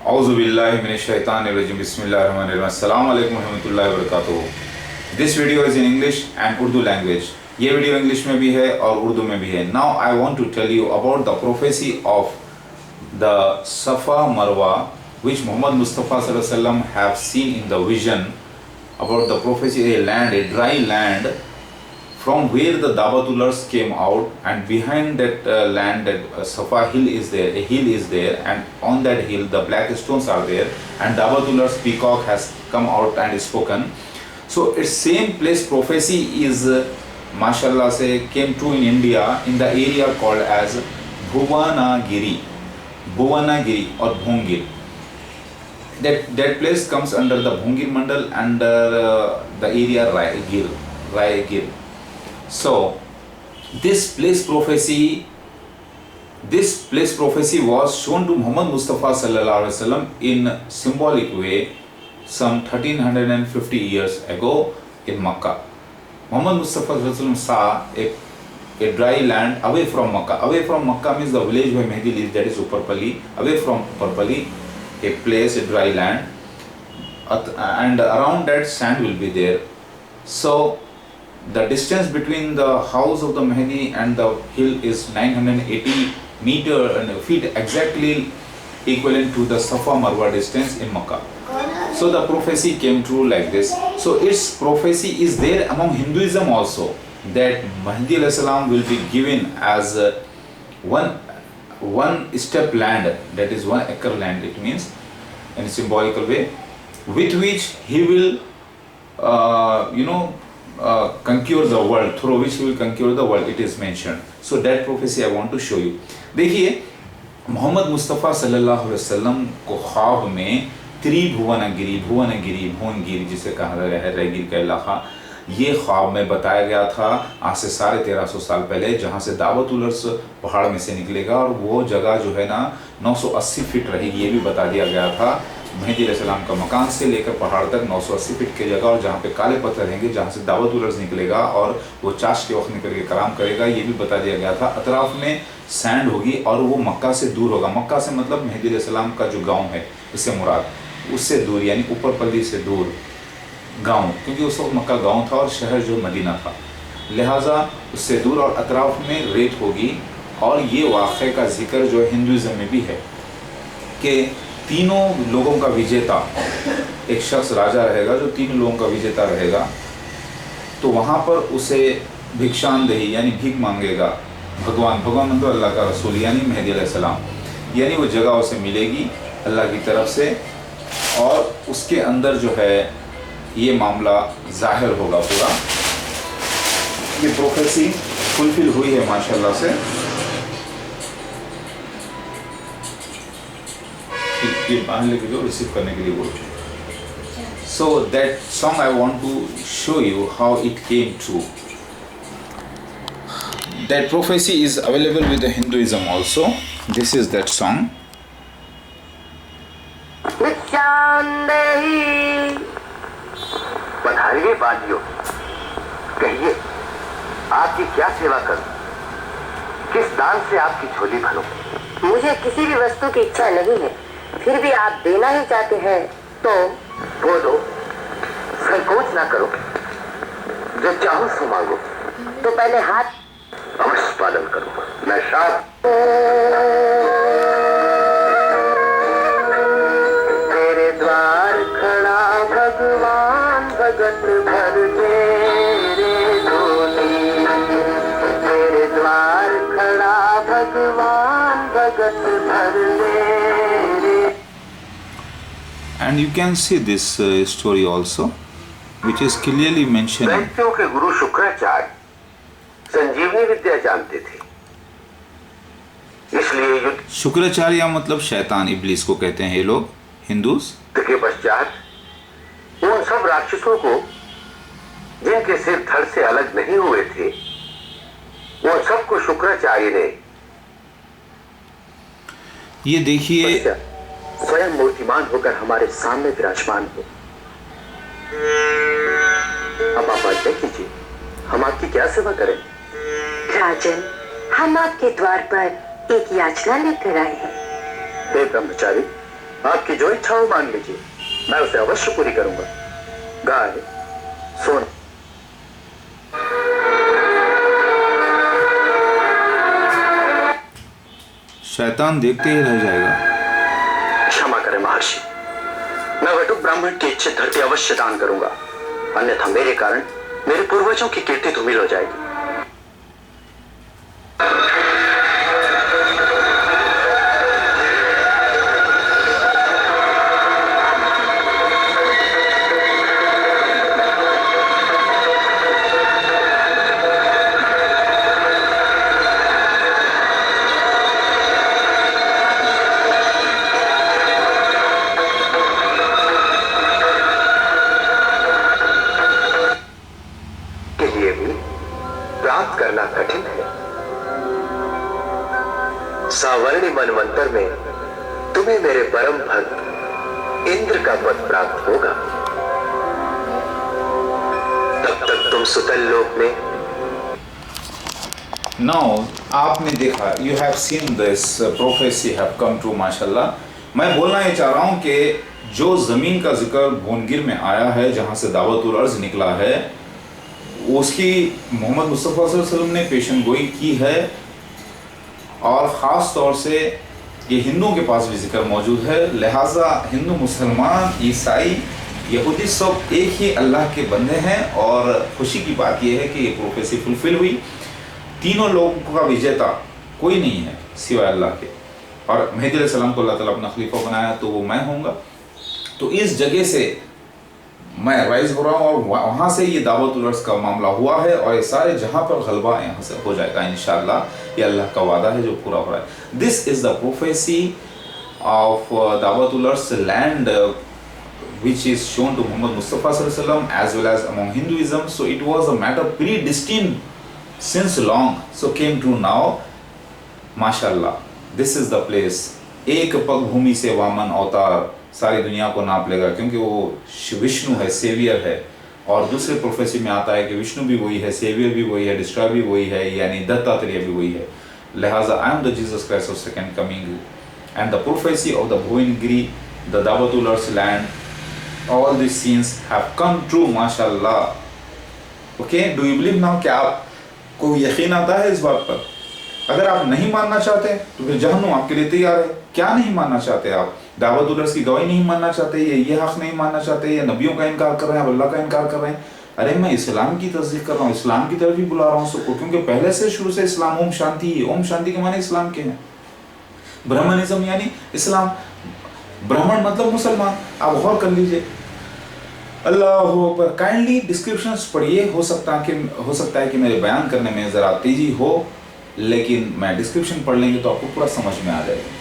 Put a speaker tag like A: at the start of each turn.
A: औज़ुबिल्लाहिमिनश्शैतानिर्रजीम बिस्मिल्लाहिर्रहमानिर्रहीम अस्सलाम वालेकुम रहमतुल्लाहि व बरकातुहू। This video is in English and Urdu language. ये वीडियो इंग्लिश में भी है और उर्दू में भी है। Now I want to tell you about the prophecy of the Safa Marwa which Muhammad Mustafa sallallahu alaihi wasallam have seen in the vision about the prophecy, a dry land from where the Dabatulars came out, and behind that land, that Safa hill is there, a hill is there, and on that hill the black stones are there, and Dabatulars peacock has come out and spoken. So its same place prophecy is mashallah say came true in India in the area called as Bhuvanagiri or Bhongir. That place comes under the Bhongir Mandal under the area Raigir. So this place prophecy was shown to Muhammad Mustafa sallallahu alaihi wasallam in symbolic way some 1350 years ago in Makkah. Muhammad Mustafa sallallahu alaihi wasallam saw a dry land away from Makkah. Away from Makkah means the village where Mehdi lives, that is Upperpalli. Away from Upperpalli, a place, a dry land, and around that sand will be there. So the distance between the house of the Mehdi and the hill is 980 feet, exactly equivalent to the Safa Marwa distance in Makkah. So the prophecy came true like this. So its prophecy is there among Hinduism also, that Mahdi alayhi salam will be given as one step land, that is 1 acre land, it means in a symbolical way, with which he will conquer the world, through which he will conquer the world, it is mentioned. So that prophecy I want to show you. देखिए मोहम्मद मुस्तफ़ा सल्लल्लाहु अलैहि वसल्लम को ख्वाब में भुवनगिरी जिसे कहा गया है, रैगिर का इलाका, ये ख्वाब में बताया गया था आज से 1350 साल पहले, जहाँ से दावतुलर्स पहाड़ में से निकलेगा और वो जगह जो है ना 980 फीट रहेगी, ये भी बता दिया गया था। मेहदी अलैहिस्सलाम का मकान से लेकर पहाड़ तक 980 फीट की जगह, और जहाँ पे काले पत्थर रहेंगे जहाँ से दावतुलर्स निकलेगा और वो चाश के वक्त निकल के कलाम करेगा, ये भी बता दिया गया था। अतराफ में सैंड होगी और वो मक्का से दूर होगा। मक्का से मतलब मेहदी अलैहिस्सलाम का जो गाँव है इससे मुराद, उससे दूर यानी ऊपरपल्ली से दूर गांव, क्योंकि उस वक्त मक्का गांव था और शहर जो मदीना था, लिहाजा उससे दूर, और अतराफ में रेत होगी। और ये वाक़े का जिक्र जो हिंदुज़म में भी है कि तीनों लोगों का विजेता, एक शख्स राजा रहेगा जो तीनों लोगों का विजेता रहेगा, तो वहाँ पर उसे भिक्षांदेही यानी भीख मांगेगा भगवान मतलब अल्लाह का रसूल यानी मेहदी अलैहिस्सलाम, यानी वो जगह उसे मिलेगी अल्लाह की तरफ से, और उसके अंदर जो है ये मामला जाहिर होगा पूरा। ये प्रोफेसी फुलफिल हुई है माशाल्लाह से। ये बाहर लेके जो रिसीव करने के लिए बोल। So that song I want to show you how it came true. That prophecy is available with the Hinduism also. This is that song.
B: पधारिए बाजियो, कहिए आपकी क्या सेवा करूं, किस दान से आपकी झोली भरूं।
C: मुझे किसी भी वस्तु की इच्छा नहीं है, फिर भी आप देना ही चाहते हैं तो
B: वो दो, संकोच ना करो, जो चाहो सो मांगो।
C: तो पहले हाथ
B: अवश्य पालन करूंगा। मैं शाद तेरे द्वार खड़ा भगवान, भगत भर तेरे धोनी, तेरे द्वार खड़ा भगवान, भगत भर तेरे।
A: And you can see this story also, which is clearly mentioned.
B: दैत्यों के गुरु शुक्राचार्य संजीवनी विद्या जानते थे, इसलिए युद्ध
A: शुक्राचार्य मतलब शैतान, इब्लीस को कहते हैं ये लोग हिंदूज।
B: के पश्चात उन सब राक्षसों को जिनके सिर धड़ से अलग नहीं हुए थे, उन सबको शुक्राचार्य ने
A: ये देखिए
B: स्वयं मूर्तिमान होकर हमारे सामने विराजमान हो। अब आप आज्ञा कीजिए, हम आपकी क्या सेवा करें।
C: राजन, हम आपके द्वार पर एक याचना लेकर आए हैं।
B: हे ब्रह्मचारी, आपकी जो इच्छा हो मांग लीजिए, मैं उसे अवश्य पूरी करूंगा। गाय, सोना।
A: शैतान देखते ही रह जाएगा।
B: क्षमा करें महर्षि, मैं वटुक ब्राह्मण की इच्छित धरती अवश्य दान करूंगा, अन्यथा मेरे कारण मेरे पूर्वजों की कीर्ति धूमिल हो जाएगी। के लिए भी प्राप्त करना कठिन है। सावर्णी मनवंतर में तुम्हें मेरे परम भक्त इंद्र का पद प्राप्त होगा। तब तक तुम सुतल लोक में।
A: नाउ आपने देखा, you have seen this prophecy have come true माशाल्लाह। मैं बोलना ये चाह रहा हूँ कि जो ज़मीन का जिक्र भुवनगिर में आया है, जहाँ से दावतुल अर्ज़ निकला है, उसकी मोहम्मद मुस्तफ़ा सल्लल्लाहु अलैहि वसल्लम ने पेशन गोई की है, और ख़ास तौर से ये हिंदुओं के पास भी जिक्र मौजूद है। लिहाजा हिंदू, मुसलमान, ईसाई, यहूदी सब एक ही अल्लाह के बंदे हैं, और खुशी की बात यह है कि ये प्रोफेसी फुलफिल हुई। तीनों लोगों का विजेता कोई नहीं है सिवाय अल्लाह के, और मेहदी अलैहिस्सलाम को अल्लाह ताला अपना खलीफा बनाया तो वो मैं होऊंगा। तो इस जगह से मैं राइज हो रहा हूँ, और वहाँ से ये दावतुल अर्ज़ का मामला हुआ है, और ये सारे जहाँ पर गलबा यहाँ से हो जाएगा इंशाअल्लाह। ये अल्लाह का वादा है जो पूरा हो रहा है। This is the prophecy of दावतुल अर्ज़ land which is shown to Muhammad Mustafa sallallahu alaihi wasallam as well as among Hinduism. So it was a matter predestined since long, so came true now. माशाल्लाह, this is the place. एक पग भूमि से वामन अवतार सारी दुनिया को नाप लेगा, क्योंकि वो विष्णु है, सेवियर है। और दूसरे प्रोफेसी में आता है कि विष्णु भी वही है, सेवियर भी वही है, डिस्ट्रॉयर भी वही है, यानी दत्तात्रेय भी वही है। लिहाजा I am the Jesus Christ of second coming, and the prophecy of the Bhuvanagiri, the दावतुल अर्ज़ land, all these scenes have come true माशाल्लाह। Okay, do you believe now? क्या आपको यकीन आता है इस बात पर? अगर आप नहीं मानना चाहते तो फिर जहन्नुम आपके लिए तैयार है। क्या नहीं मानना चाहते आप? दावतुल अर्ज़ की गवाही नहीं मानना चाहते, ये हक़ नहीं मानना चाहते, या नबियों का इनकार कर रहे हैं, अल्लाह का इनकार कर रहे हैं? अरे मैं इस्लाम की तस्दीक कर रहा हूँ, इस्लाम की तरफ ही बुला रहा हूँ सबको, क्योंकि पहले से शुरू से इस्लाम ओम शांति ही। ओम शांति के माने इस्लाम के हैं। ब्राह्मणिज्म यानी इस्लाम, ब्राह्मण मतलब मुसलमान। आप गौर कर लीजिए। अल्लाह पर काइंडली डिस्क्रिप्शंस पढ़िए। हो सकता है कि मेरे बयान करने में ज़रा तेज़ी हो, लेकिन मैं डिस्क्रिप्शन पढ़ लेंगे तो आपको पूरा समझ में आ जाएगा।